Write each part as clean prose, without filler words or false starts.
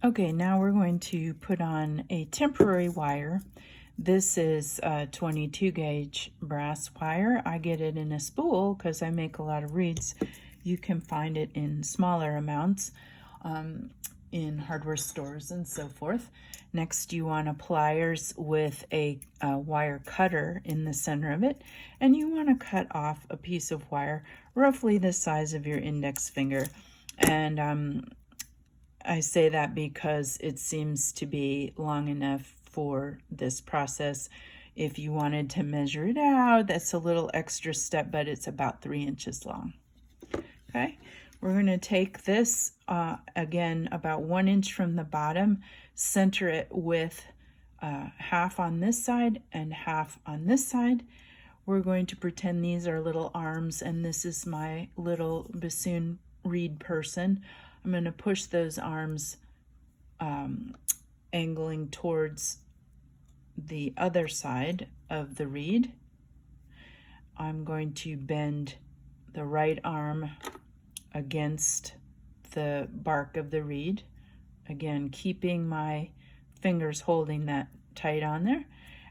Okay, now we're going to put on a temporary wire. This is a 22 gauge brass wire. I get it in a spool because I make a lot of reeds. You can find it in smaller amounts in hardware stores and so forth. Next, you want a pliers with a wire cutter in the center of it, and you want to cut off a piece of wire roughly the size of your index finger. And I say that because it seems to be long enough for this process. If you wanted to measure it out, that's a little extra step, but it's about 3 inches long. Okay, we're going to take this, again, about 1 inch from the bottom, center it with half on this side and half on this side. We're going to pretend these are little arms, and this is my little bassoon reed person. I'm going to push those arms angling towards the other side of the reed. I'm going to bend the right arm against the bark of the reed, again keeping my fingers holding that tight on there.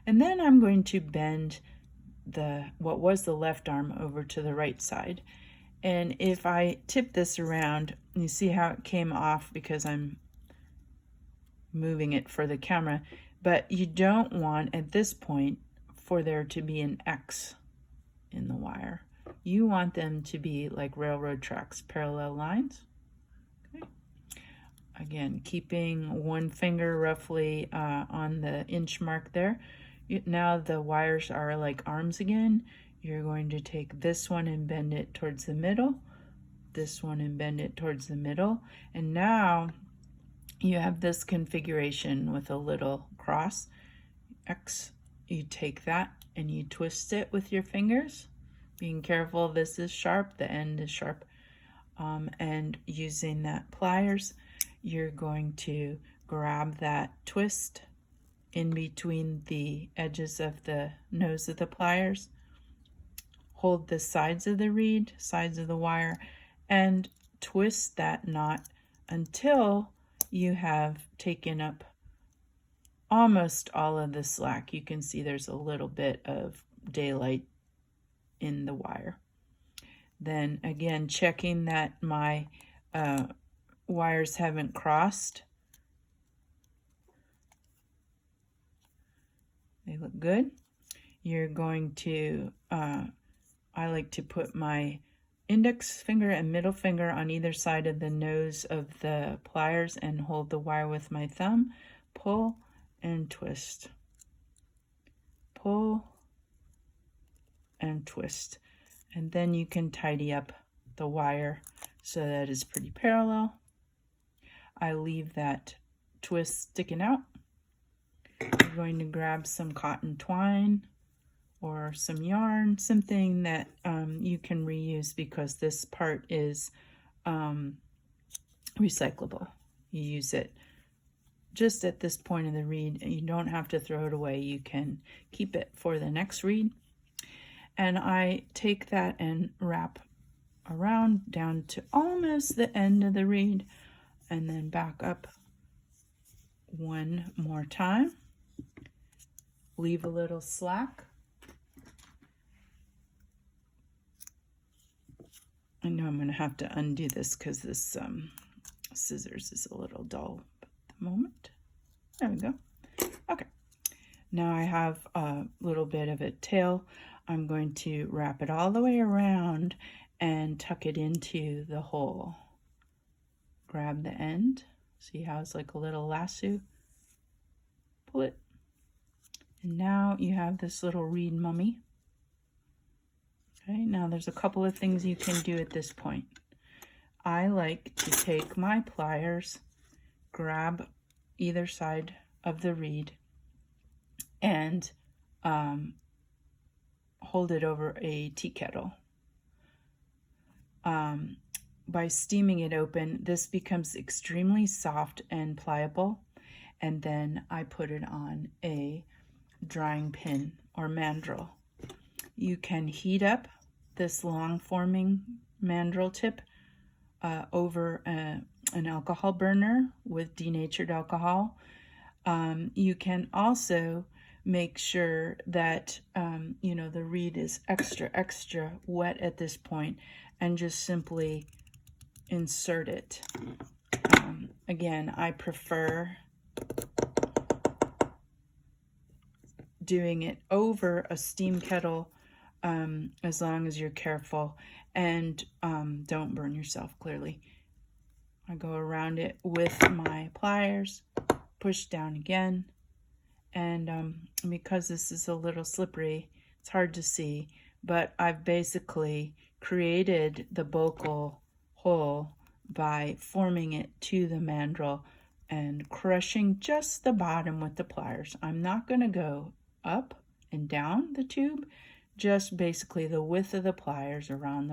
And then I'm going to bend what was the left arm over to the right side. And if I tip this around, you see how it came off because I'm moving it for the camera, but you don't want at this point for there to be an X in the wire. You want them to be like railroad tracks, parallel lines. Okay. Again, keeping one finger roughly on the inch mark there. Now the wires are like arms again. You're going to take this one and bend it towards the middle, this one and bend it towards the middle, and now you have this configuration with a little cross, X. You take that and you twist it with your fingers, being careful this is sharp, the end is sharp, and using that pliers, you're going to grab that twist in between the edges of the nose of the pliers, hold the sides of the reed, sides of the wire, and twist that knot until you have taken up almost all of the slack. You can see there's a little bit of daylight in the wire. Then again, checking that my wires haven't crossed. They look good. You're going to, I like to put my index finger and middle finger on either side of the nose of the pliers and hold the wire with my thumb, pull and twist, pull and twist. And then you can tidy up the wire so that it's pretty parallel. I leave that twist sticking out. I'm going to grab some cotton twine or some yarn, something that you can reuse because this part is recyclable. You use it just at this point of the reed. You don't have to throw it away. You can keep it for the next reed. And I take that and wrap around down to almost the end of the reed and then back up one more time. Leave a little slack. I know I'm going to have to undo this because this scissors is a little dull at the moment. There we go. Okay. Now I have a little bit of a tail. I'm going to wrap it all the way around and tuck it into the hole. Grab the end. See how it's like a little lasso? Pull it. And now you have this little reed mummy. Okay, now there's a couple of things you can do at this point. I like to take my pliers, grab either side of the reed, and hold it over a tea kettle. By steaming it open, this becomes extremely soft and pliable, and then I put it on a drying pin or mandrel. You can heat up this long forming mandrel tip over an alcohol burner with denatured alcohol. You can also make sure that, the reed is extra wet at this point, and just simply insert it. Again, I prefer doing it over a steam kettle, as long as you're careful and don't burn yourself, clearly. I go around it with my pliers, push down again, and because this is a little slippery, it's hard to see, but I've basically created the bocal hole by forming it to the mandrel and crushing just the bottom with the pliers. I'm not going to go up and down the tube, just basically the width of the pliers around the